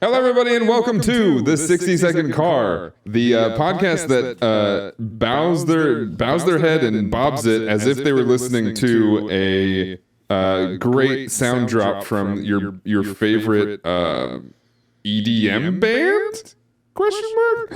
Hello, everybody, and welcome to the 60-Second Car, the podcast that bows their head and bobs it as if they were listening to a great sound drop from your favorite EDM band? Question mark?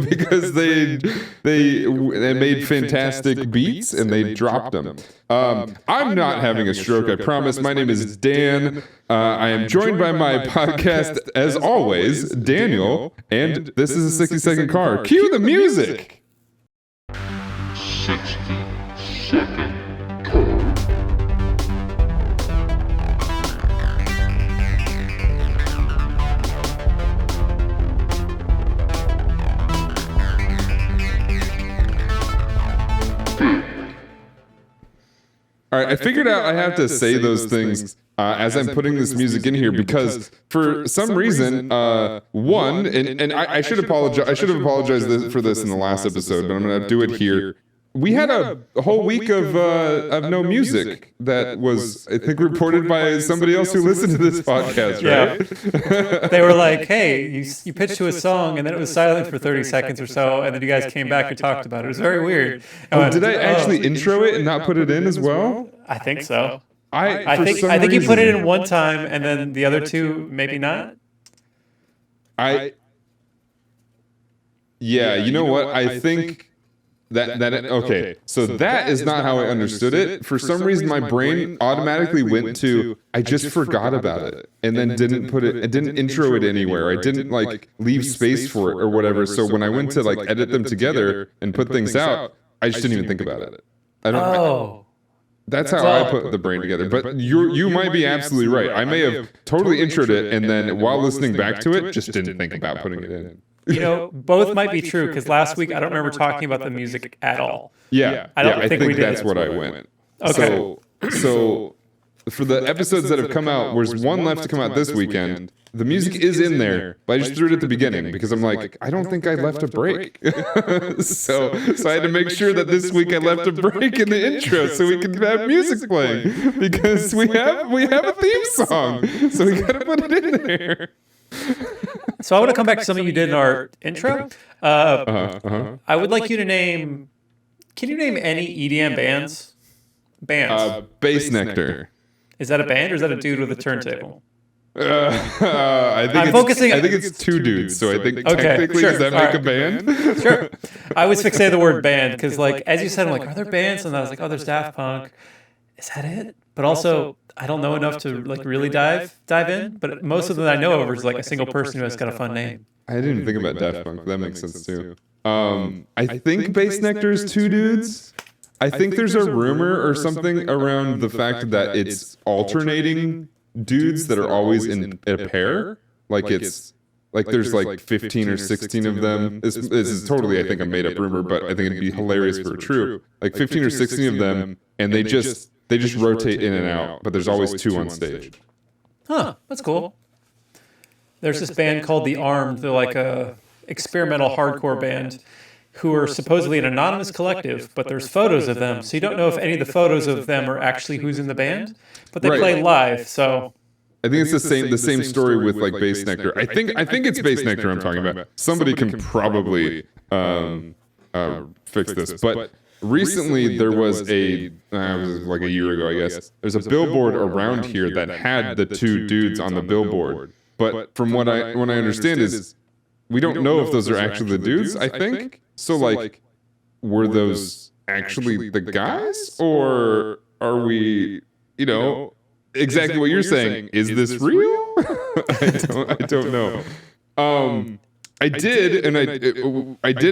Because they made fantastic beats and they dropped them. I'm not having a stroke, I promise. My name is Dan. I am joined by my podcast, as always, Daniel, and this is a 60-Second Car. Cue the music! 60-Second Car. All right, I figured out I have to say those things as I'm putting this music in here because for some reason, one, and I should apologize. I should have apologized for this in the last episode, but I'm going to do it here. We had a whole week of no music that was, I think, reported by somebody else who listened to this podcast, right? Yeah. They were like, hey, you pitched to a song, and then it was silent for 30 seconds or so, and then you guys came back and talked about it. It was very weird. Did I actually intro it and not put it in as well? I think so. I think you put it in one time, and then the other two, maybe not? Yeah, you know what? I think... Okay, so that is not how I understood it. For some reason, my brain automatically went to, I just forgot about it, and then didn't put it, and didn't intro it anywhere. I didn't leave space for it or whatever. So when I went to edit them together and put things out, I just didn't even think about it. That's how I put the brain together. But you might be absolutely right. I may have totally introed it, and then while listening back to it, just didn't think about putting it in. You know, both might be true, because last week I don't remember talking about the music at all. Yeah, I think that's what I went. Okay. So for the episodes that have come out, there's one left to come out this weekend. The music is in there, but I just threw it at the beginning because I'm like, I don't think I left a break. so I had to make sure that this week I left a break in the intro so we can have music playing because we have a theme song, so we got to put it in there. So I want to come back to something you did in our intro. I would like you to name... Can you name any EDM bands? Bass Nectar. Is that a band or is that a dude with a turntable? I think it's two dudes, so I think technically sure. does that make a band? Sure. I always fixate the word band because, as you said, I'm like, are there bands? And I was like, oh, there's Daft Punk. Is that it? But also, I don't know enough to really dive in. But most of them I know of is a single person who has got a fun name. I didn't even think about Daft Punk. That makes sense too. I think Bass Nectar is two dudes. I think there's a rumor or something around the fact that it's alternating dudes that are always in a pair. There's 15 or 16 of them. This is totally, I think, a made-up rumor, but I think it'd be hilarious if it were true. 15 or 16 of them, and they just rotate in and out, but there's always two on stage. Huh, that's cool. There's this band called The Armed. They're like a experimental hardcore band who are supposedly an anonymous collective, but there's photos of them, so you don't know if any of the photos of them are actually who's in the band, but they play live, so... I think it's the same story with Bass Nectar. I think it's Bass Nectar I'm talking about. Somebody can probably fix this, but recently there was it was a year ago, I guess. There's a billboard around here that had the two dudes on the billboard, but from what I understand is we don't know if those are actually the dudes. I think so. Were those actually the guys, or are we? Exactly what you're saying. Is this real? I don't know. I did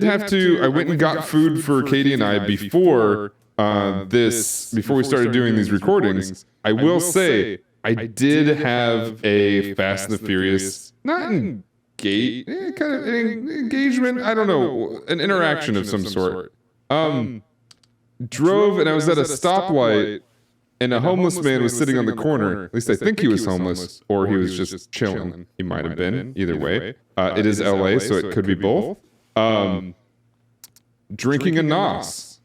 have to. I went and got food for Katie and I before we started doing these recordings. I will say I did have a Fast and the Furious, not kind of an engagement. I don't know, an interaction of some sort. Drove and I was at a stoplight. And a homeless man was sitting on the corner. At least I think he was homeless, or he was just chilling. He might have been. Either way, it is LA, so it could be both. Drinking a nos.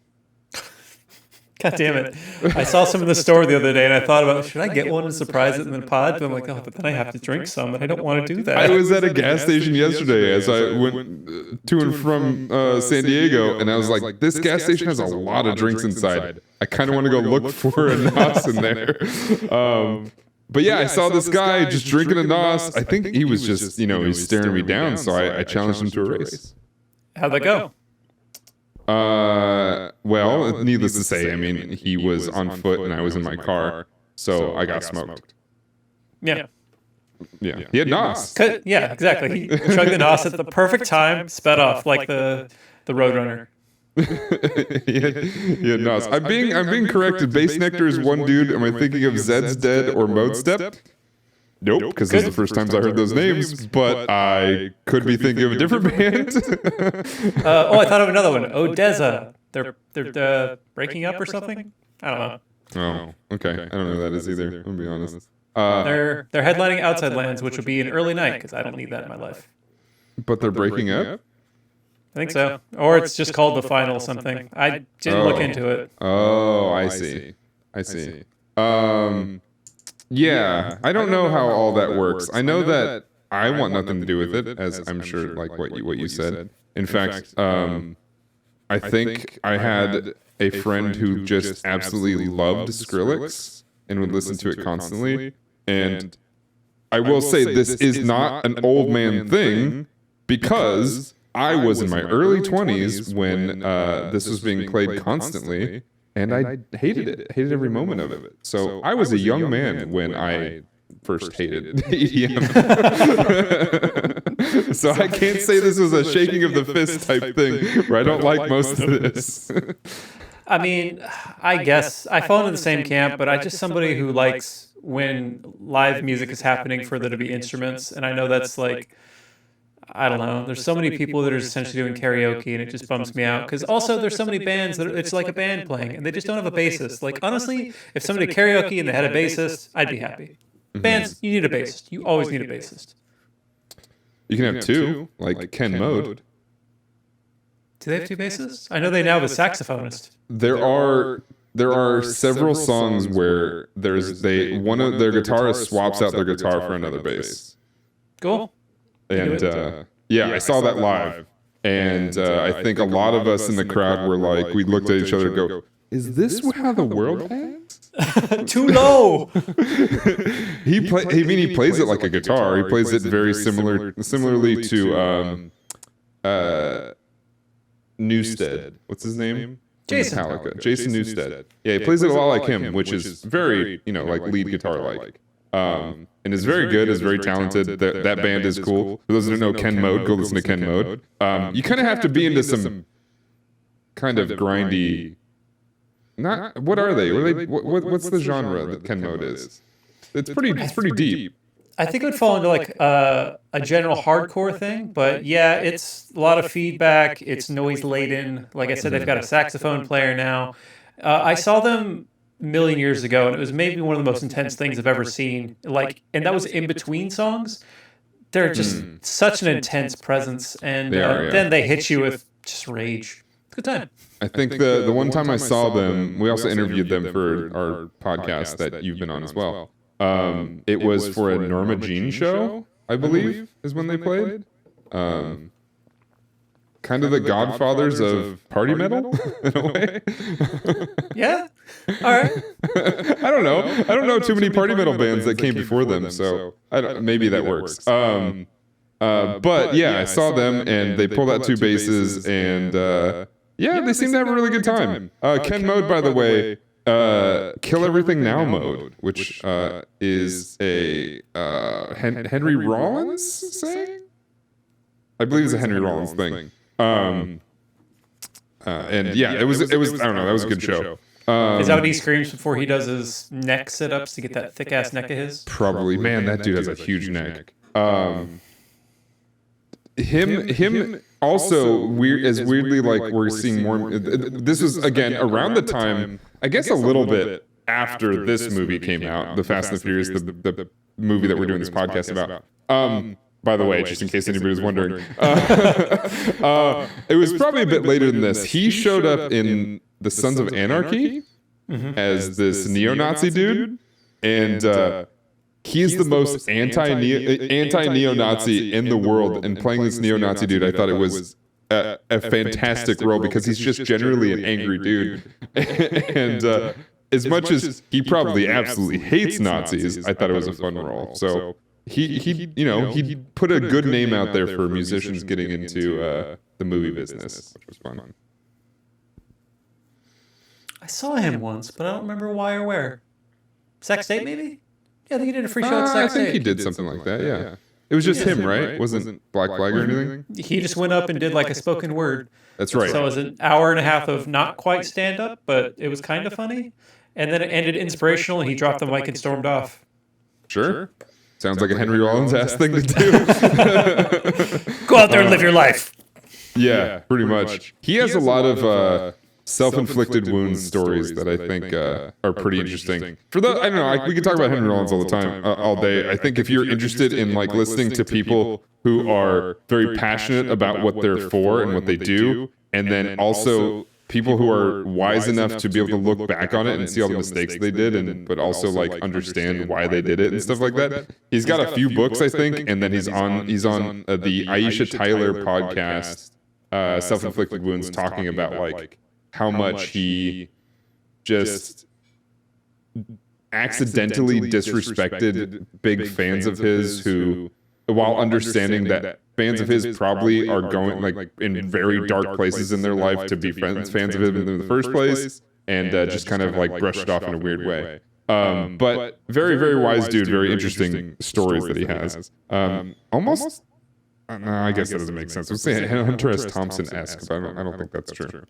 God damn it. I saw some in the store the other day and I thought about, should I get one and surprise it in the pod? But I'm like, oh, but then I have to drink some and I don't want to do that. I was at a gas station yesterday as I went to and from San Diego, and I was like, this gas station has a lot of drinks inside. I kind of want to go look for a Nos in there. But yeah, I saw this guy just drinking a Nos. I think he was just, he was staring me down, so I challenged him to a race. How'd that go? Well, needless to say, I mean, he was on foot and I was in my car, so I got smoked. Yeah. Yeah, he had Nos. Yeah, exactly. He chugged the Nos at the perfect time, sped off like the Roadrunner. he had Nos. I'm being corrected. Bass Nectar is one dude. Am I thinking of Zed's Dead or Mode Step? Nope, because those are the first times I heard those names, but I could be thinking of a different band. I thought of another one. Odessa. They're breaking up or something? I don't know. Oh, okay. I don't know who that is either, I'll be honest. They're headlining Outside Lands, which would be an early night, because I don't need that in my life. But they're breaking up? I think so. Or it's just called The Final something. I didn't look into it. Oh, I see. Yeah, I don't know how all that works. I know that I want nothing to do with it, as I'm sure, like what you said. In fact, I think I had a friend who just absolutely loved Skrillex and would listen to it constantly. And I will say this is not an old man thing, because I was in my early 20s when this was being played constantly. And I hated it. Hated every moment of it. So I was a young man when I first hated EDM. So I can't say this was a shaking of the fist type thing where I don't like most of this. I mean, I guess I fall into the same camp, but I'm just somebody who likes when live music is happening for there to be instruments. And I know that's like, I don't know. There's so many people that are essentially doing karaoke, and it just bums me out. Because also, there's so many bands that it's like a band playing, and they just don't have a bassist. Like, honestly, if somebody did karaoke and they had a bassist, I'd be happy. Bands, you need a bassist. You always need a bassist. You can have two, like Ken Mode. Do they have two bassists? I know they now have a saxophonist. There are several songs where one of their guitarists swaps out their guitar for another bass. Cool. And I saw that live. And I think a lot of us in the crowd were like, we looked at each other and go, is this how the world ends? Too low. He plays it like a guitar. He plays it very similarly to Newsted. What's his name? Jason. Metallica. Jason Newsted. Yeah, he plays it a lot like him, which is very, like lead guitar like. And is very good, is very talented. That band is cool. For those who don't know Ken Mode, go listen to Ken Mode. You kind of have to be into some kind of grindy. What are they? What's the genre that Ken Mode is? It's pretty deep. I think it would fall into like a general hardcore thing, but yeah, it's a lot of feedback. It's noise laden. Like I said, they've got a saxophone player now. I saw them a million years ago, and it was maybe one of the most intense things I've ever seen. And that was in between songs. They're just such an intense presence, and then they hit you with just rage. It's a good time. I think the one time I saw them, we also interviewed them for our podcast that you've been on as well. It was for a Norma Jean show, I believe, is when they played. Kind of the godfathers of party metal, in a way. Yeah? All right. I don't know. I don't know too many party metal bands that came before them, so maybe that works. But yeah, I saw them, and they pulled out two basses, and they seemed to have a really good time. Ken Mode, by the way, Kill Everything Now mode, which is a Henry Rollins saying? I believe it's a Henry Rollins thing. It was I don't know, that was a good show. Is that what he screams before he does his neck sit-ups to get that thick-ass neck of his? Probably. Man, that dude has a huge neck. Him also weirdly like we're seeing more. This was again around the time, I guess a little bit after this movie came out, The Fast and the Furious, the movie that we're doing this podcast about. By the way, just in case anybody was wondering, it was probably a bit later than this. He showed up in The Sons of Anarchy, as this neo-Nazi dude, and he is the most anti-neo-Nazi in the world. And playing this neo-Nazi dude, I thought it was a fantastic role because he's just generally an angry dude. And as much as he probably absolutely hates Nazis, I thought it was a fun role. So he put a good name out there for musicians getting into the movie business, which was fun. I saw him once, but I don't remember why or where. Sex Tape, maybe? Yeah, I think he did a free show at Sex Tape. I think he did something like that, yeah. It was just him, right? Wasn't Black Flag or anything? He just went up and did like a spoken word. That's right. So it was an hour and a half of not quite stand-up, but it was kind of funny. And then it ended inspirational, and he dropped the mic and stormed off. Sure. Sounds like a Henry Rollins-ass thing to do. Go out there and live your life. Yeah, pretty much. He has a lot of self-inflicted wounds stories that I think are pretty interesting. For the, I don't know, we could talk about Henry Rollins all the time, all day. I think if you're interested in like listening to people who are very passionate about what they're for and what they do, and then also people who are wise enough to be able to look back on it and see all the mistakes they did, but also like understand why they did it and stuff like that. He's got a few books, I think, and then he's on the Aisha Tyler podcast, Self-Inflicted Wounds, talking about like how much he just accidentally disrespected big fans of his who, while understanding that fans of his probably are going like in very dark places in their life to be fans of him in the first place, and just kind of like brushed it off in a weird way. But very, very wise dude, very interesting stories that he has. Almost, no, I guess that doesn't make sense. Let's say Hunter S. Thompson-esque, but I don't think that's true.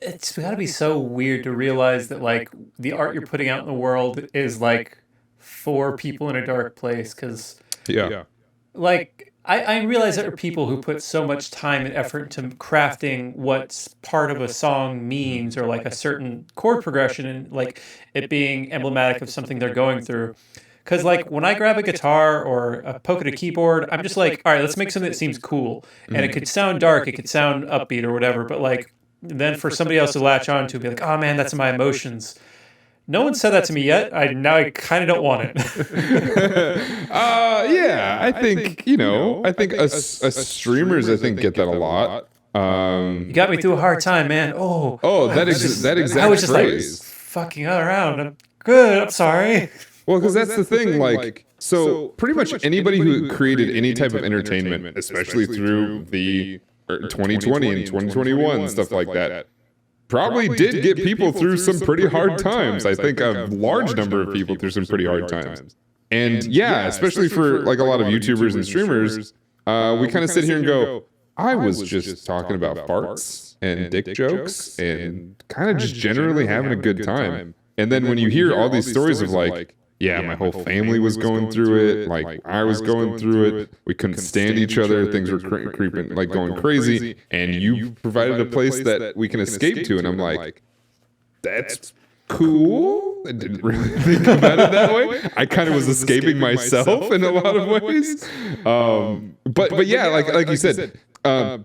It's got to be so weird to realize that like the art you're putting out in the world is like for people in a dark place, because like I realize there are people who put so much time and effort into crafting what part of a song means, or like a certain chord progression, and like it being emblematic of something they're going through. Because like when I grab a guitar or a poke at a keyboard, I'm just like, all right, let's make something that seems cool. And it could sound dark, it could sound upbeat or whatever, but like then for somebody else to latch on to, be like, oh man, that's my emotions. No one said that to me yet. I kind of don't want it. Yeah, I think, I think us streamers, I think, get that a lot. You got me through a hard time, man. That exact I was just phrase. like fucking around. I'm good. I'm sorry. Well, because that's the thing, like, so pretty much anybody who created any type of entertainment, especially through the 2020 and 2021, stuff like that, probably did get people through some pretty hard times. I think a large number of people through some pretty hard times. And yeah, especially for like a lot of YouTubers and streamers, we kind of sit here and go, I was just talking about farts and dick jokes and kind of just generally having a good time. And then when you hear all these stories of like, yeah, my whole family was going through it. Like I was going through it. We couldn't stand each other. Things were creeping, like going crazy. And you provided a place that we can escape to. And I'm like, that's cool. I didn't really think about it that way. I kind of was escaping myself in a lot of ways. But yeah, like you said,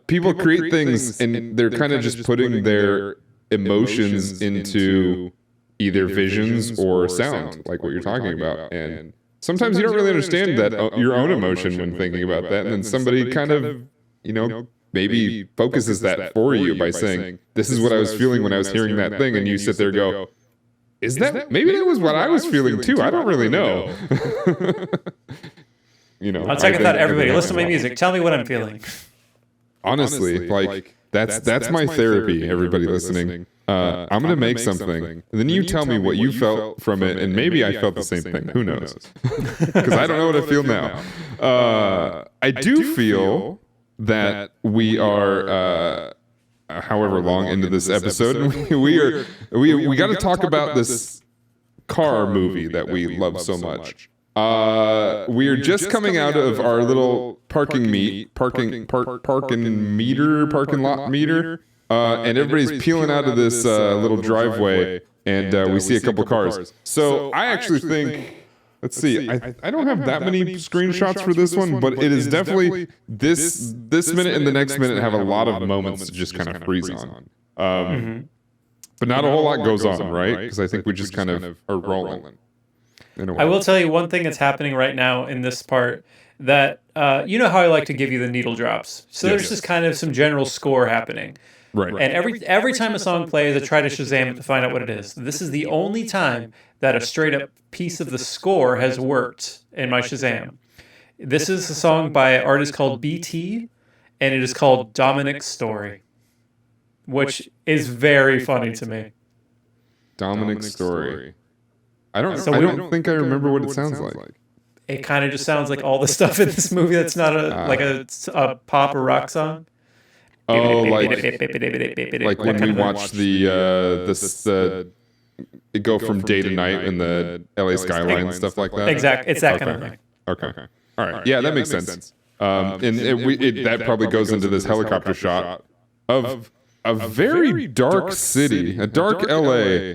people create things and they're kind of just putting their emotions into either visions or sound, like what you're talking about. And sometimes you don't really understand that your own emotion when thinking about that. And then somebody kind of, maybe focuses that for you by saying, this is what I was feeling when I was hearing that thing. And you sit there and go, maybe that was what I was feeling too. I don't really know. I'll take it that everybody listen to my music. Tell me what I'm feeling. Honestly, like that's my therapy, everybody listening. I'm going to make something, and then you tell me what you felt from it, and maybe I felt the same thing. Who knows? Because I don't know what I feel now. I do feel that we are, however long into this episode, we got to talk about this car movie that we love so much. We are just coming out of our little parking lot meter. And everybody's peeling out of this little driveway, and we see a couple cars. So I actually think, let's see, I don't have that many screenshots for this one, but it is definitely this minute and the next minute have a lot of moments to just kind of freeze on. But not a whole lot goes on, right? Because I think we just kind of are rolling. I will tell you one thing that's happening right now in this part that you know how I like to give you the needle drops. So there's just kind of some general score happening. Right. And every time a song plays, I try to Shazam it to find out what it is. This is the only time that a straight up piece of the score has worked in my Shazam. This is a song by an artist called BT, and it is called Dominic's Story, which is very funny to me. Dominic's Story. I don't think I remember what it sounds like. It kind of just sounds like all the stuff in this movie that's not a pop or rock song. Oh, like when we watch the it go from day to night in the LA skyline and stuff like that. Exactly, it's that kind of thing. Okay. All right. Yeah, that makes sense. And that probably goes into this helicopter shot of a very dark city, a dark LA.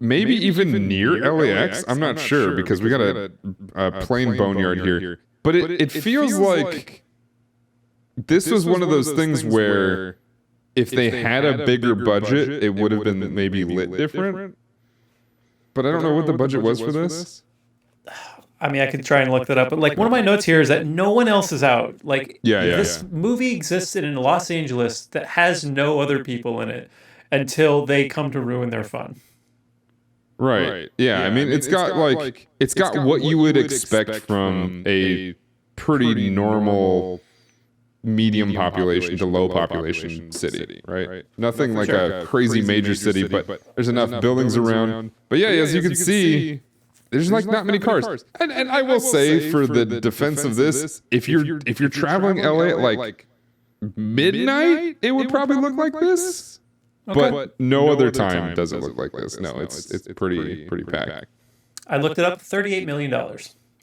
Maybe even near LAX. I'm not sure because we got a plain boneyard here. But it feels like this was one of those things where if they had a bigger budget, it would have been maybe lit different. But I don't know what the budget was for this. I mean, I could try and look that up, but like one of my notes here is that no one else is out. Like this movie existed in Los Angeles that has no other people in it until they come to ruin their fun. Right. Yeah. I mean, it's got what you would expect from a pretty normal medium population to low population city, right? Nothing like a crazy major city, but there's enough buildings around. But yeah, as you can see, there's like not many cars. And I will say, for the defense of this, if you're traveling LA at like midnight, it would probably look like this. Okay. But no other time does it look like this. No, it's pretty packed. I looked it up, $38 million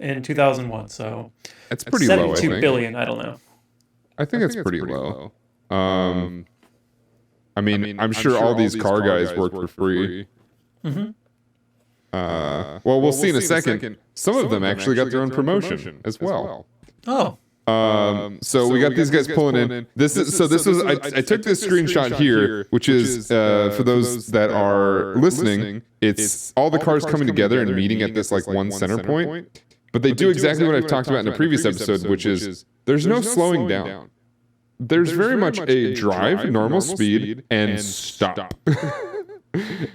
in 2001. So that's pretty low. I think. $72 billion. I don't know. I think it's pretty low. I mean, I'm sure all these car guys work for free. Mm-hmm. Well, we'll see in a second. Some of them actually got their own promotion as well. Oh. So we got these guys pulling in. This was I took this screenshot here, which is for those that are listening. It's all the cars coming together and meeting at this like one center point. But they do exactly what I've talked about in a previous episode, which is there's no slowing down. There's very much a drive, normal speed, and stop.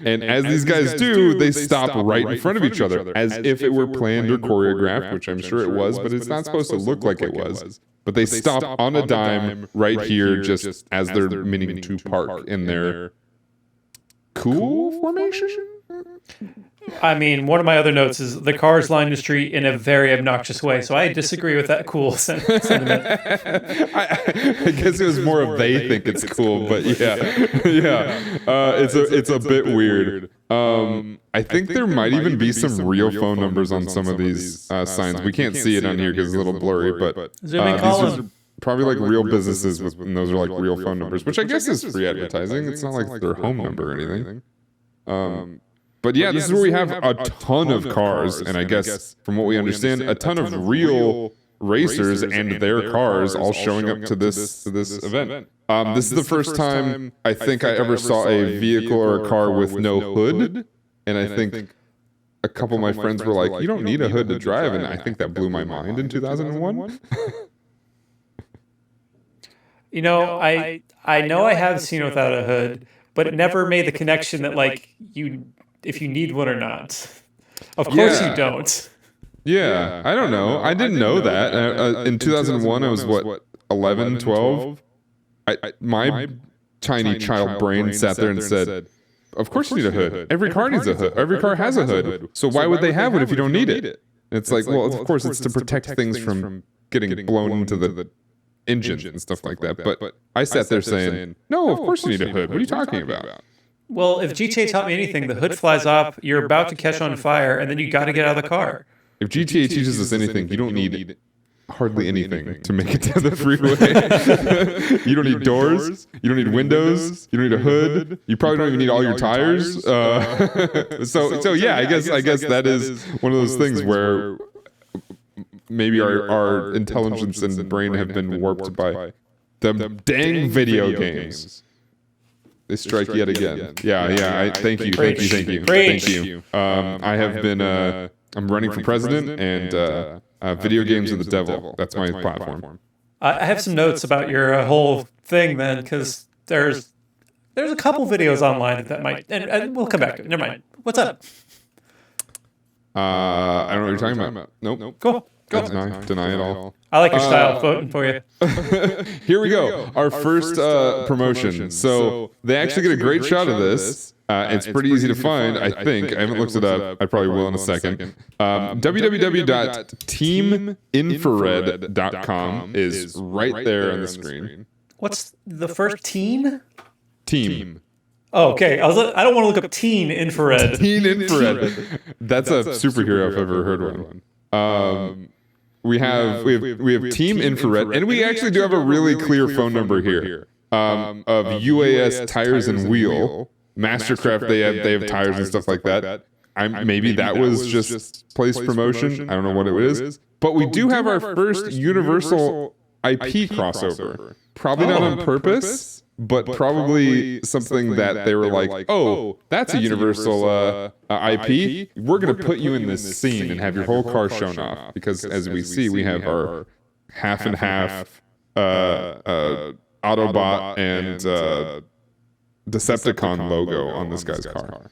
And as these guys do, they stop right in front of each other, as if it were planned or choreographed, which I'm sure it was, but it's not supposed to look like it was. But they stop on a dime right here, just as they're meaning to park in their cool formation. I mean, one of my other notes is the cars line the street in a very obnoxious way. So I disagree with that cool sentiment. I guess it was more of they think it's cool, but yeah. It's a bit weird. I think there might even be some real phone numbers on some of these signs. We can't see it on here because it's a little blurry, but these are probably like real businesses, and those are like real phone numbers, which I guess is free advertising. It's not like their home number or anything. But yeah, this is where we have a ton of cars, and I guess from what we understand, a ton of real racers and their cars all showing up to this event. This is the first time I think I ever saw a vehicle or a car with no hood, and I think a couple of my friends were like, "You don't need a hood to drive," and I think that blew my mind in 2001. You know, I know I have seen it without a hood, but it never made the connection that like if you need one or not. Of course you don't. Yeah, I don't know. I didn't know that. In 2001, I was, 11, 12? My tiny child brain sat there and said, of course you need a hood. Every car needs a hood. Every car has a hood. So why would they have one if you don't need it? And it's like, well, of course it's to protect things from getting blown into the engine and stuff like that. But I sat there saying, no, of course you need a hood. What are you talking about? Well, if GTA taught me anything, the hood flies off, you're about to catch on fire, and then you got to get out of the car. If GTA teaches us anything, you don't need hardly anything to make it down the freeway. You don't need doors. You don't need windows. You don't need a hood. You probably don't even need all your tires. So yeah, I guess that is one of those things where maybe our intelligence and brain have been warped by the dang video games. They strike yet again. Yeah. Thank you. I have been. I'm running for president, and video games are the devil. That's my platform. I have some notes about your whole thing then, because there's a couple videos online that might, and we'll come back to it. Never mind. What's up? I don't know what you're talking about. Nope. Cool. Go. Deny it all. I like your style. Voting for you. Here we go. Our first promotion. So they actually get a great shot of this. It's pretty easy to find, I think. I haven't looked it up. I probably will in a second. www.teaminfrared.com is right there on the screen. What's the first teen? Team. Oh, okay. I don't want to look up teen infrared. Teen infrared. That's a superhero if I've ever heard one. We have Team Infrared, and we actually do have a really clear phone number here of UAS Tires and Wheel. Mastercraft, they have tires and stuff like that. Maybe that was just place promotion. I don't know what it is. But we do have our first Universal IP crossover. Probably not on purpose, but probably something that they were like, oh, that's a Universal IP. We're going to put you in this scene and have your whole car shown off. Because as we see, we have our half and half Autobot and Decepticon logo on this guy's car.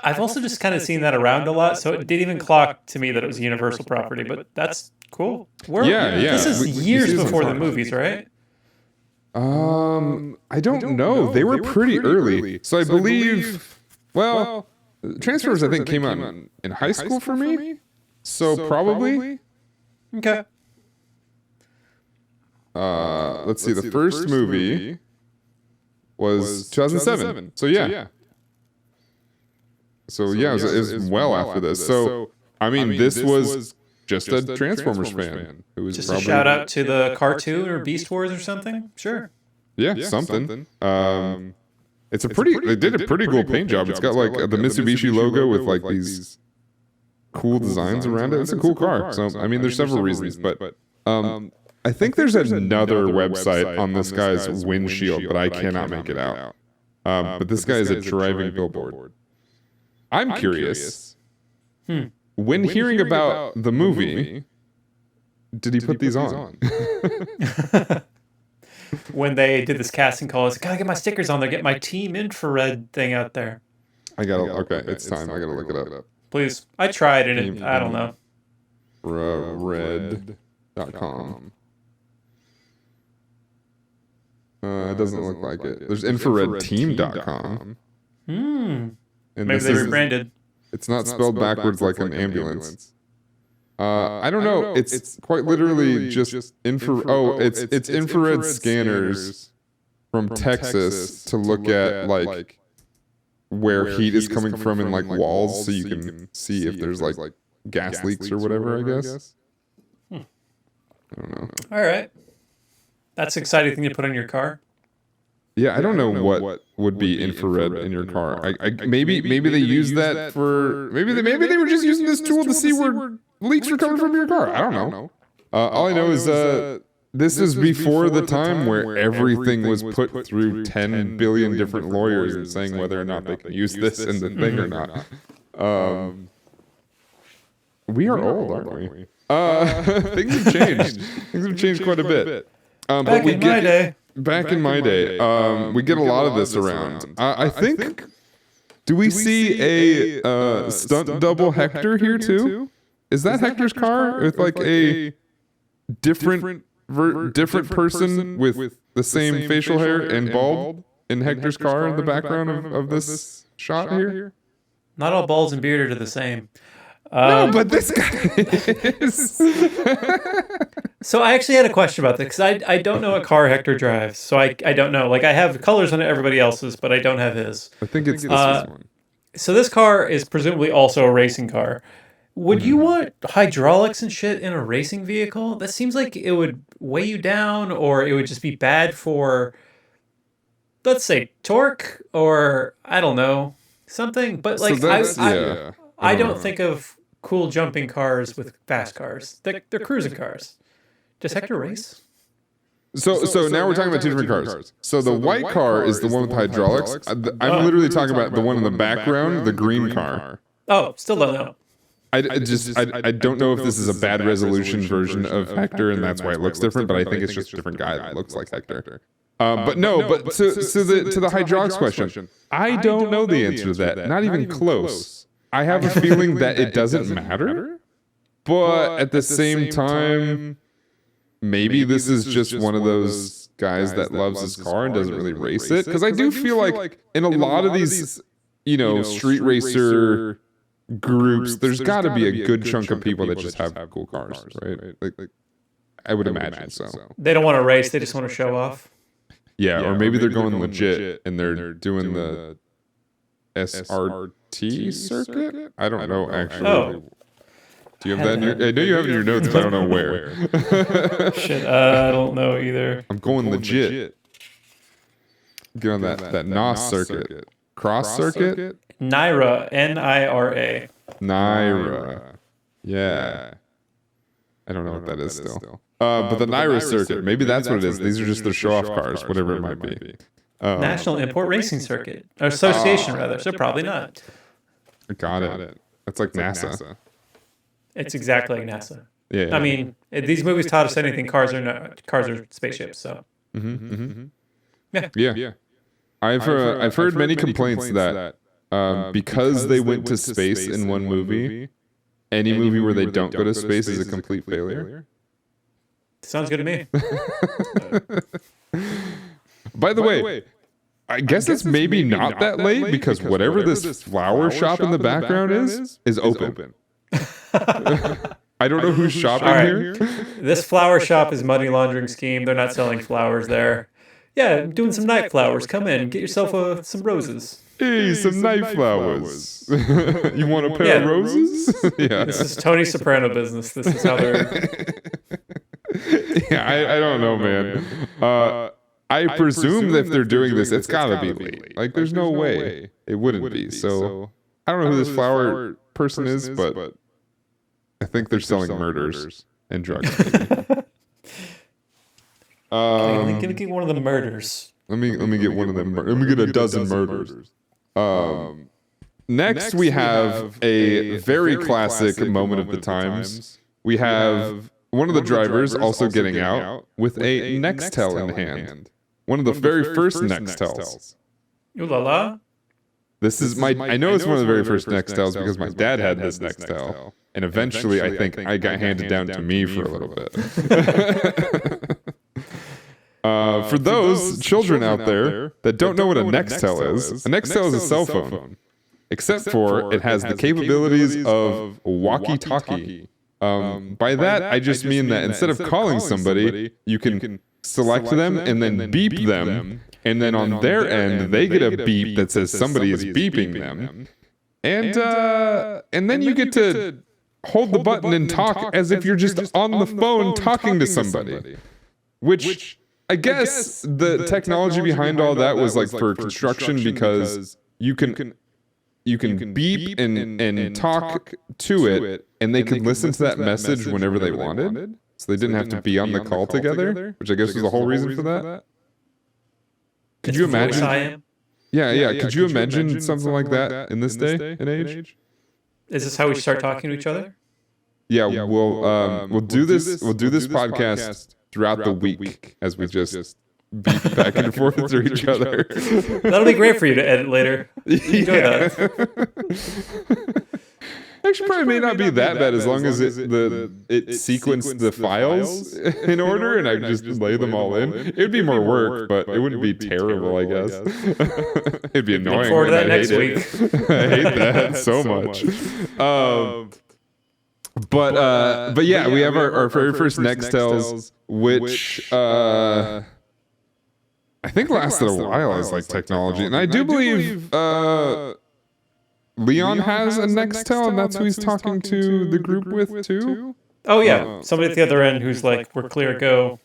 I've also just kind of seen that around a lot, so it didn't even clock to me that it was Universal property, but that's cool. Yeah. This is years before the movies, right? I don't know. They were pretty early. So I believe, well, Transformers I think came out in high school for me. So probably. Okay. Let's see. The first movie was 2007. So yeah. So yeah, it was well after this. So I mean, this was just a Transformers fan. It was just a shout out to the cartoon or Beast Wars or something. Sure. Yeah, something. It's they did a pretty cool paint job. It's got like the Mitsubishi logo with like these cool designs around it. It's a cool car. So I mean, there's several reasons, but I think there's another website on this guy's windshield, but I cannot make it out. But this guy is a driving billboard. I'm curious. When hearing about the movie, did he put these on? When they did this casting call, I gotta get my stickers on there, get my Team Infrared thing out there. Okay, it's time. I gotta look it up. Please. I tried and I don't know. Red.com. It doesn't look like it. There's infraredteam.com. And maybe they rebranded. It's not spelled backwards like an ambulance. I don't know. It's quite literally just infrared. Oh, it's infrared scanners from Texas to look at like where heat is coming from in like walls, so you can see if there's like gas leaks or whatever. I guess. I don't know. All right. That's an exciting thing to put on your car. Yeah, I don't know what would be infrared in your car. Maybe they use that for maybe they were just using this tool to see where leaks were coming from your car. I don't know. All I know is this is before the time where everything was put through 10 billion different lawyers and saying whether or not they can use this in the thing or not. We are old, aren't we? Things have changed. Things have changed quite a bit. Back in my day, we get a lot of this around. I think. Do we see a stunt double Hector here too? Is that Hector's car with like a different person with the same facial hair and bald in Hector's car in the background of this shot here? Not all balds and bearded are the same. No, but this guy is. So I actually had a question about this because I don't know what car Hector drives. So I don't know. Like I have colors on everybody else's, but I don't have his. I think it's this one. So this car is presumably also a racing car. Would you want hydraulics and shit in a racing vehicle? That seems like it would weigh you down, or it would just be bad for, let's say, torque, or I don't know, something. But like, I don't think of cool jumping cars with fast cars. They're cruising cars. Does Hector race? So now we're talking about two different cars. So the white car is the one with hydraulics. I'm literally talking about the one in the background, the green car. Oh, still don't know. I don't know if this is a bad resolution version of Hector, and that's why it looks different. But I think it's just a different guy that looks like Hector. But to the hydraulics question, I don't know the answer to that. Not even close. I have a feeling that it doesn't matter. But at the same time, maybe this is just one of those guys that loves his car and doesn't really race it. Because I do feel like in a lot of these, street racer groups, there's got to be a good chunk of people that just have cool cars, right? Like I would imagine so. They don't want to race; they just want to show off. Yeah, or maybe they're going legit and they're doing the SRT circuit. I don't know actually. Oh. Do you have that in your... I know you have it in your notes, but I don't know where. Shit, I don't know either. I'm going legit. Get on that NOS circuit. Cross circuit? NIRA, N-I-R-A. NIRA. Yeah. I don't know what that is still. But the NIRA circuit, maybe that's what it is. These are just their show-off cars, whatever it might be. National Import Racing Circuit. Or Association, rather. So probably not. Got it. That's like NASA. It's exactly like NASA. Yeah. I mean, these movies taught us anything. Cars are spaceships. So. Yeah. I've heard many complaints that because they went to space in one movie, any movie where they don't go to space is a complete failure. Sounds good to me. By the way, I guess it's maybe not that late because whatever this flower shop in the background is open. I don't know who's shopping here. This flower shop is money laundering scheme. They're not selling flowers there. Yeah, doing some night flowers. Come in, get yourself some roses. Hey, some night flowers. You want a pair of roses? Yeah. This is Tony Soprano business. This is how they're... Yeah, I don't know, man. I presume that if they're doing this, it's got to be late. Like, there's no way it wouldn't be. So, I don't know who this flower person is, but I think they're selling murders and drugs. Let me get one of the murders. Let me get one of them. Let me get a dozen murders. Next, we have a very classic moment of the times. We have one of the drivers also getting out with a Nextel in hand. One of the very first Nextels. Ooh la la. This is I know it's one of the very first Nextels because my dad had this Nextel. And eventually, I think I got handed down to me for a little bit. For those children out there that don't know what a Nextel is, a Nextel is a cell phone. Except for it has the capabilities of walkie-talkie. By that, I just mean that instead of calling somebody, you can select them and then beep them. And then on their end, they get a beep that says somebody is beeping them. And then you get to hold the button and talk as if you're just on the phone talking to somebody. Which I guess the technology behind all that was like for construction because you can beep and talk to it and they could listen to that message whenever they wanted. So they didn't have to be on the call together, which I guess was the whole reason for that. Could you imagine? Yeah. Could you imagine something like that in this day and age? Is this how we start talking to each other? Yeah, we'll do this. We'll do this podcast throughout the week as we just beep back and forth through each other. That'll be great for you to edit later. Enjoy that. Actually, probably may not be that bad as long as it sequenced the files in order and I just lay them all in. It would be more work, but it wouldn't be terrible, I guess. It'd be annoying. Look forward to that next week. I hate that so much. But yeah, we have our very first Nextels, which I think lasted a while as like technology, and I do believe Leon has a Nextel, and that's who he's talking to the group with too. Oh yeah, somebody at the other end who's like, "We're clear, go."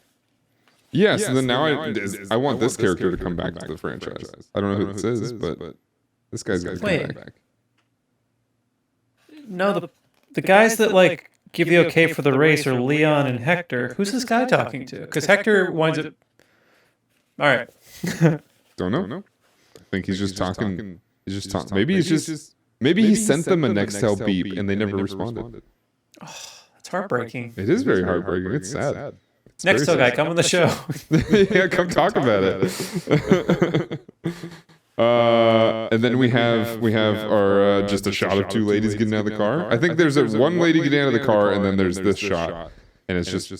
Yeah, so then now I want this character to come back to the franchise. I don't know who this is, but this guy's gonna come back. No, the guys that like give the okay for the race are Leon and Hector. Who's this guy talking to? Because Hector winds up. All right. Don't know. I think he's just talking. He's just talking. Maybe he's just. Maybe he sent them a Nextel beep and they never responded. Oh, that's heartbreaking. It is very heartbreaking. It's sad. Nextel guy, come on the show. Yeah, come talk about it. And then we have our just a shot of two ladies getting out of the car. I think there's one lady getting out of the car, and then there's this shot, and it's just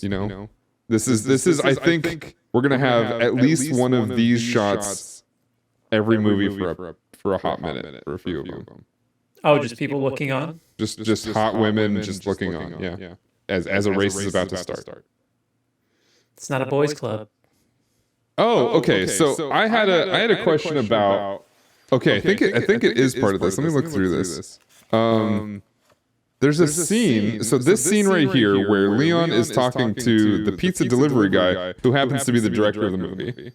this is I think we're gonna have at least one of these shots every movie for a hot minute, for a few of them. Oh, just people looking on. Just hot women just looking on. Yeah. As a race is about to start. It's not a boys' club. Oh, okay. So I had a question about. Okay, I think it is part of this. Let me look through this. There's a scene. So this scene right here, where Leon is talking to the pizza delivery guy, who happens to be the director of the movie.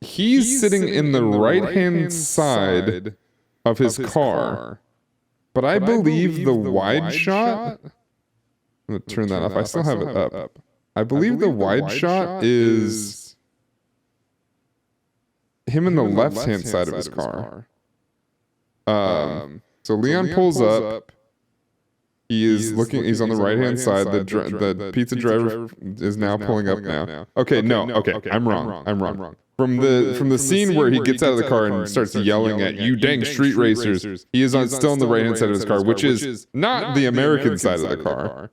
He's sitting in the right-hand side of his car, but I believe the wide shot. I'm gonna turn that off. I still have it up. I believe the wide shot is him in the left-hand side of his car. So Leon pulls up. He is looking. He's on the right-hand side. The pizza driver is now pulling up now. Okay, no. Okay, I'm wrong. From the scene where he gets out of the car and starts yelling at you dang street racers, he is still on the right-hand side of his car, which is not the American side of the car.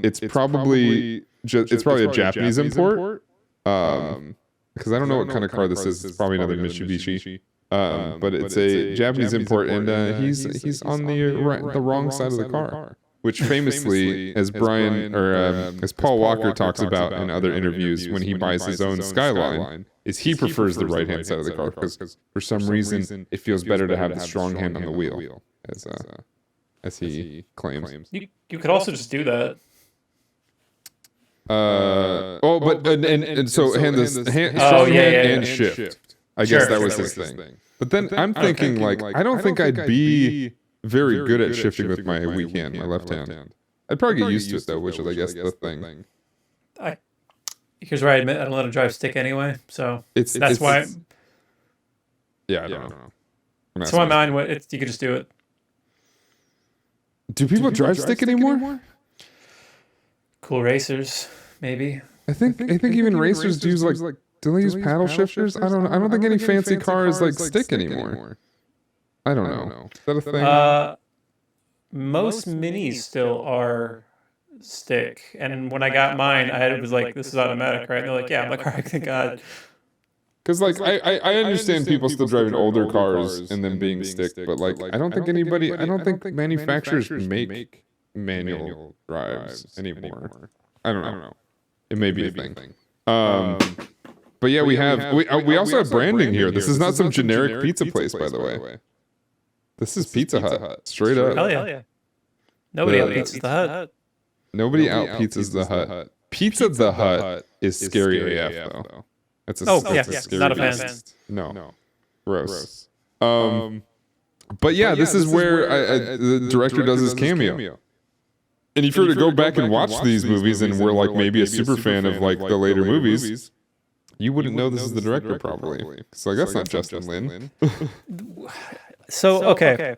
It's probably a Japanese import. Because I don't know what kind of car this is. It's probably another Mitsubishi. But it's a Japanese import, and he's on the wrong side of the car. Which famously, as as Paul Walker talks about in other interviews, when he buys his own Skyline, is he prefers the right-hand side of the car because for some reason it feels better to have the strong hand on the wheel, as he claims. You could also just do that. So strong hand and shift. I guess that was his thing. But then I'm thinking I don't think I'd be very good at shifting with my weak hand, my left hand. I'd probably get used to it though, which is I guess the thing. Here's where I admit I don't let him drive stick anyway, so that's why. Yeah, I don't know. So my mind, you could just do it. Do people drive stick anymore? Cool racers, maybe. I think even racers do do they use paddle shifters? I don't think any fancy cars stick anymore. I don't know. Is that a thing? Most minis still are stick, and when I got mine, it was like, this is automatic, right? And they're like, yeah. I'm like, all right, thank God. Because I understand people still driving older cars and then being stick, but I don't think manufacturers make manual drives anymore. I don't know. It may be a thing. But yeah, we also have branding here. This is not some generic pizza place, by the way. This is Pizza Hut, straight up. Hell yeah. Nobody out-pizzas the Hut. Nobody out-pizzas the Hut. Pizza the Hut is scary AF, though. That's a scary not a fan. No. Gross. But yeah, this is where the director does his cameo. And if you were to go back and watch these movies and were maybe a super fan of the later movies, you wouldn't know this is the director probably. So that's not Justin Lin. So, okay.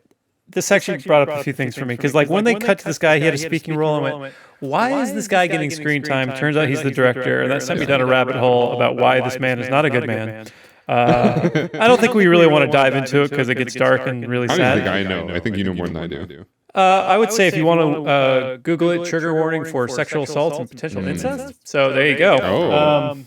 This actually brought up a few things for me. Because, when they cut to this guy, he had a speaking role, and I went, why is this guy getting screen time? Turns out he's the director. And that sent me down a rabbit hole about why this man is not a good man. I don't think we really want to dive into it because it gets dark and really sad. I don't think I know. I think you know more than I do. I would say if you want to Google it, trigger warning for sexual assault and potential incest. So there you go.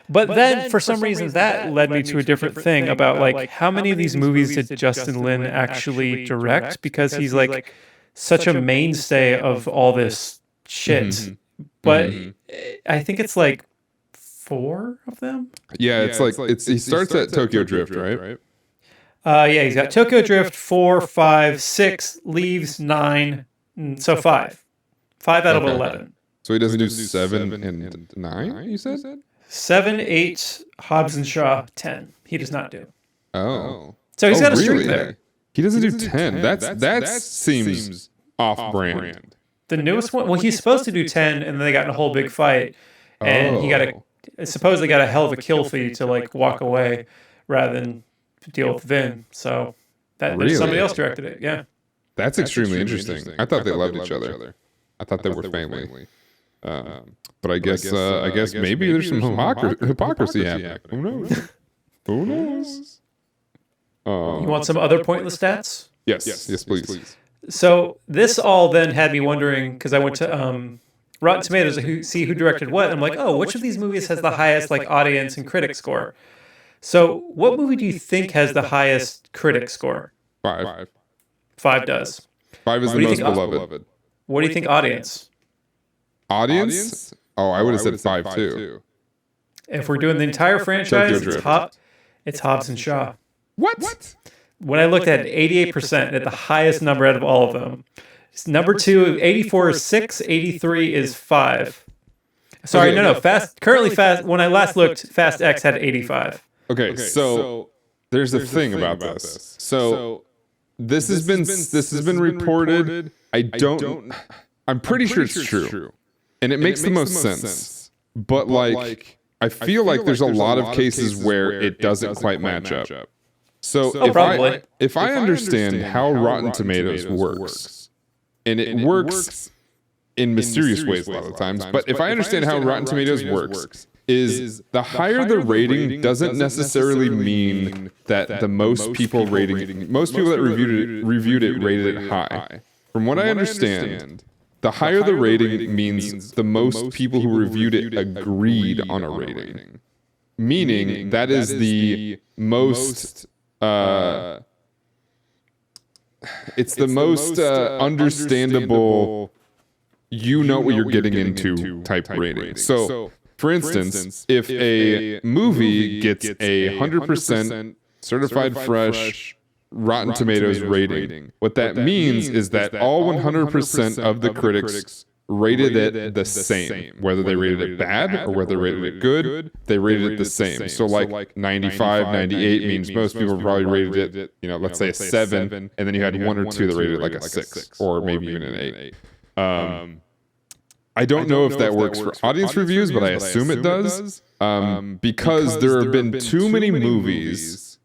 But then, for some reason, that led me to a different thing about how many of these movies did Justin Lin actually direct? Because he's such a mainstay of all this shit. But I think it's 4 of them. Yeah, he starts at Tokyo Drift, right? Yeah, he's got Tokyo Drift 4, 5, 6, leaves 9, so 5. 5 out of 11. So he doesn't do 7 and 9. You said 7, 8, Hobbs and Shaw 10. He does not do. Oh, so he's got a streak there. He doesn't do 10. That seems off-brand? The newest one. Well, he's supposed to do 10, and then they got in a whole big fight, and he supposedly got a hell of a kill fee to like walk away rather than deal with Vin. So there's somebody else directed it. Yeah, that's extremely interesting. I thought they loved each other. I thought they were family. But I guess maybe there's some hypocrisy happening. Who knows? Who knows? You want some other pointless stats? Yes, please. So this all then had me wondering, because I went to Rotten Tomatoes to see who directed what. And I'm like, oh, which of these movies has the highest like audience and critic score? So what movie do you think has the highest critic score? 5. 5 does. 5 is the most beloved. What do you think audience? Audience? Oh, I would have said 5 too. If we're doing the entire franchise, it's Hobbs and Shaw. What? When I looked at 88% at the highest number out of all of them. Number 2, 84 is 6, 83 is 5. Sorry, no. Currently Fast. When I last looked, Fast X had 85. Okay, so there's a thing about this. So this has been reported. I'm pretty sure it's true, and it makes the most sense. But like, I feel like there's a lot of cases where it doesn't quite match up. So if I understand how Rotten Tomatoes works, and it works in mysterious ways a lot of the times, but if I understand how Rotten Tomatoes works, is the higher the rating doesn't necessarily mean that the most people that reviewed it rated it high. From what I understand, the higher the rating means the most people who reviewed it agreed on a rating. Meaning that is the most it's the most understandable, you know what you're getting into type rating. So, for instance, if a movie gets a 100% certified fresh Rotten Tomatoes rating, what that means is that all 100% of the critics rated it the same. Whether they rated it bad or whether they rated it good, they rated it the same. So like 95, 98 means most people probably rated it, let's say a 7, and then you had 1 or 2 that rated it like a 6 or maybe even an 8. I don't know if that works for audience reviews, but I assume it does, because there have been too many movies,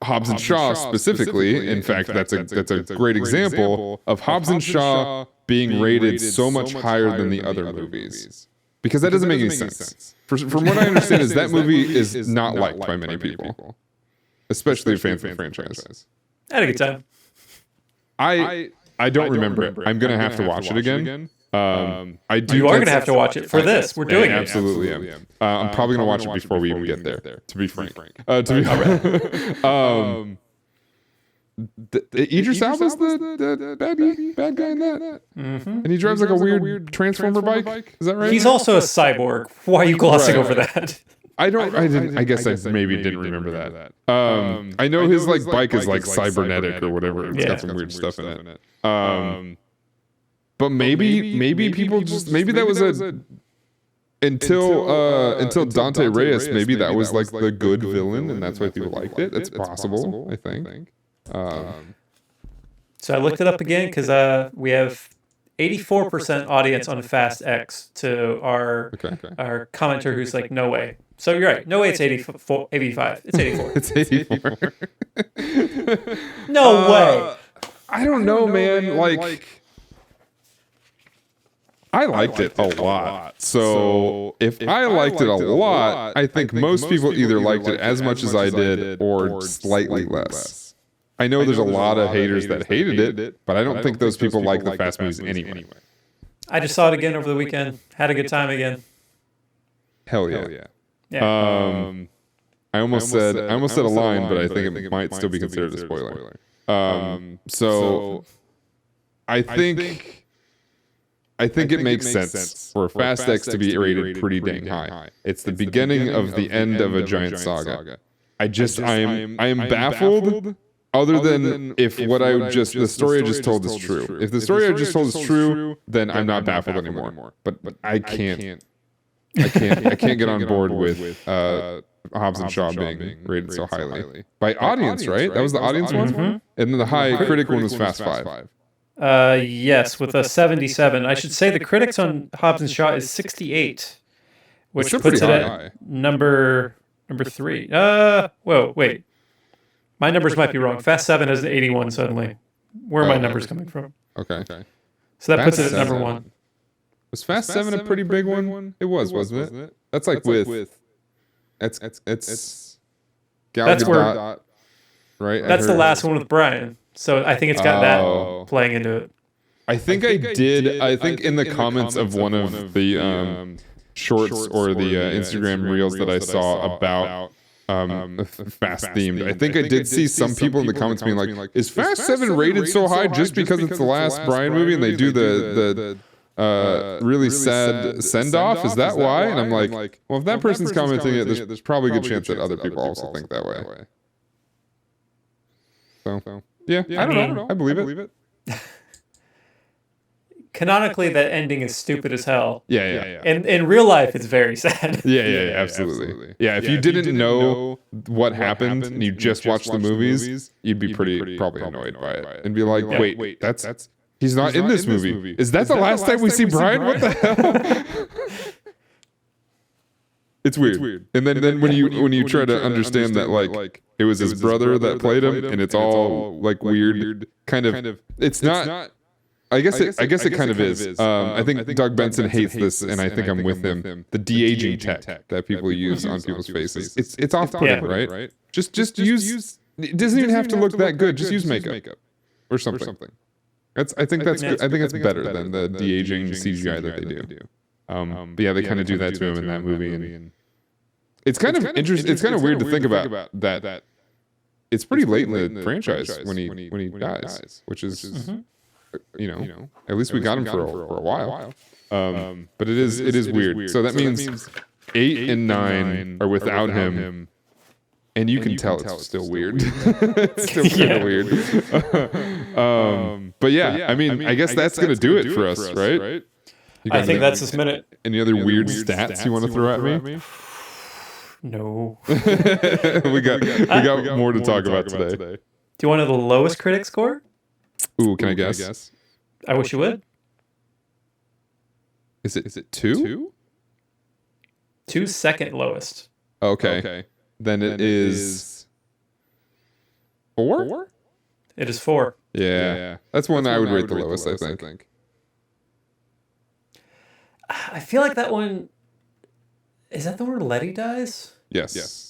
Hobbs and Shaw specifically. In fact, that's a great example of Hobbs and Shaw being rated so much higher than the other movies, because that doesn't make any sense. From what I understand, is that movie is not liked by many people, especially fans of the franchise. I had a good time. I don't remember it. I'm gonna have to watch it again. I do. You are going to have to watch it for this. We're doing it. Absolutely am. I'm probably going to watch it before we even get there, to be frank. Idris Elba's the bad guy in that. Mm-hmm. And he drives like a weird transformer bike. Is that right? He's also a cyborg. Why are you glossing over that? I guess I maybe didn't remember that. I know his like bike is like cybernetic or whatever. It's got some weird stuff in it. But maybe people just that was until Dante Reyes, maybe that was like the good villain, and that's why people liked it. It's possible, I think. So I looked it up again because we have 84% audience on Fast X to our commenter who's like, no way. So you're right. No way it's 85. It's 84. It's 84. No way. I don't know, man. Like, I liked it a lot. So if I liked it a lot, I think most people either liked it as much as I did or slightly less. I know there's a lot of haters that hated it, but I don't think those people like the Fast movies anyway. I just saw it again over the weekend. Had a good time again. Hell yeah. I almost said a line, but I think it might still be considered a spoiler. So I think it makes sense for Fast X to be rated pretty dang high. It's the beginning of the end of a giant saga. I am baffled. Other than if the story I just told is true. If the story I just told is true, then I'm not baffled anymore. But I can't get on board with Hobbs and Shaw being rated so highly by audience, right? That was the audience one, and then the high critic one was Fast 5. Yes, with a 77. I should say the critics on Hobbs and Shaw is 68, which Still puts it pretty at high. number 3. Whoa, wait. My numbers might be wrong. Fast 7 has an 81 suddenly. Where are my numbers coming from? Okay. So that puts Fast it at number 7. 1. Was Fast 7 a pretty big one? It was, wasn't it? That's like with it's Gal That's where- Gadot, right? That's the last one with Brian. So I think it's got Oh. that playing into it. I think I did. I think in the comments of one of the shorts or the Instagram reels that I saw about Fast themed, I think I did see some people in the comments being like, "Is Fast 7 rated so high just because it's the last Brian movie and they do the really sad send off? Is that why?" And I'm like, well, if that person's commenting it, there's probably a good chance that other people also think that way. So yeah, I don't know. I believe it. Canonically, that ending is stupid as hell. Yeah. And in real life, it's very sad. Yeah, absolutely. Yeah, if you didn't know what happened and you just watched the movies, you'd be probably annoyed by it and be like, wait, that's he's not in this movie. Is that the last time we see Brian? What the hell? It's weird. And then when you try to understand that like it was his brother that played him and it's all like weird kind of it's not. I guess it kind of is. I think Doug Benson hates this, and I think I'm with him. The de-aging tech that people use on people's faces. It's off-putting, right? Just use. It doesn't even have to look that good. Just use makeup or something. I think that's good. I think it's better than the de-aging CGI that they do. But yeah, they kind of do that to him in that movie, and it's kind of interesting. It's kind of weird to think about that. It's pretty late in the franchise when he dies, which is. At least we got him for a while. But it is weird. So that means 8 and 9 are without him, and you can tell it's still weird. It's still kind of weird. But yeah, I mean, I guess that's gonna do it for us, right? I think that's this minute. Any other weird stats you want to throw at me? No. we got more to talk about today. Do you want to know the lowest critic score? Ooh, can I guess? I wish you would. Is it 2? 2 second lowest. Okay. Then it is 4? It is 4. Yeah. That's one I would rate the lowest, I think. I feel like that one... Is that the one where Letty dies? Yes.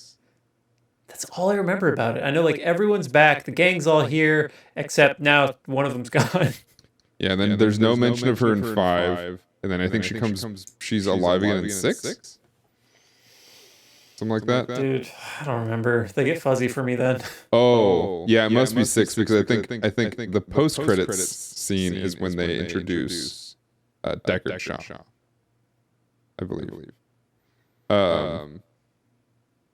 That's all I remember about it. I know like everyone's back, the gang's all here, except now one of them's gone. Yeah, and then there's no mention of her in 5, and then I think she's alive again in 6? Something like that? Dude, I don't remember. They get fuzzy for me then. Oh, yeah, it must be 6 because I think the post-credits scene is when they introduce Deckard Shaw, I believe.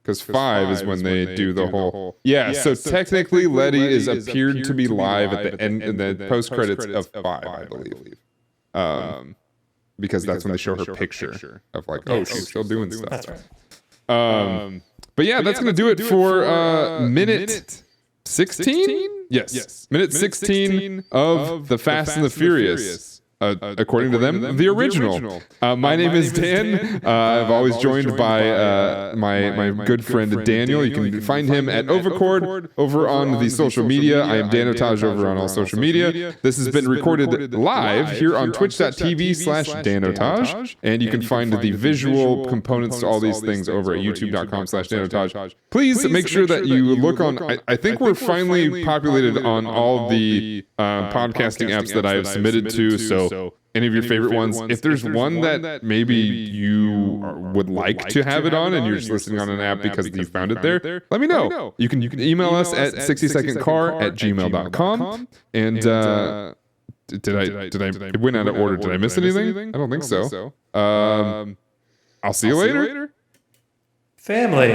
Because 5 is when they do the whole... Yeah, so technically Letty is appeared to be live at the end in the post-credits of 5, I believe. Because that's when they show her picture of like, oh, she's still doing stuff. That's right. But yeah, that's going to do it for minute 16? Yes. Minute 16 of The Fast and the Furious. According to them, the original. My name is Dan. I've always joined by my good friend Daniel. You can find him at Overcord over on the social media. I am Danotage over on all social media. This has been recorded live here on twitch.tv/Danotage. And you can find the visual components to all these things over at youtube.com/Danotage. Please make sure that you look on. I think we're finally populated on all the podcasting apps that I have submitted to. So any of your favorite ones, if there's one that maybe you would like to have it on and you're just listening on an app because you found it there, let me know. You can email us at 60secondcar@gmail.com. And did I it went out of order? Did I miss anything? I don't think so. I'll see you later. Family.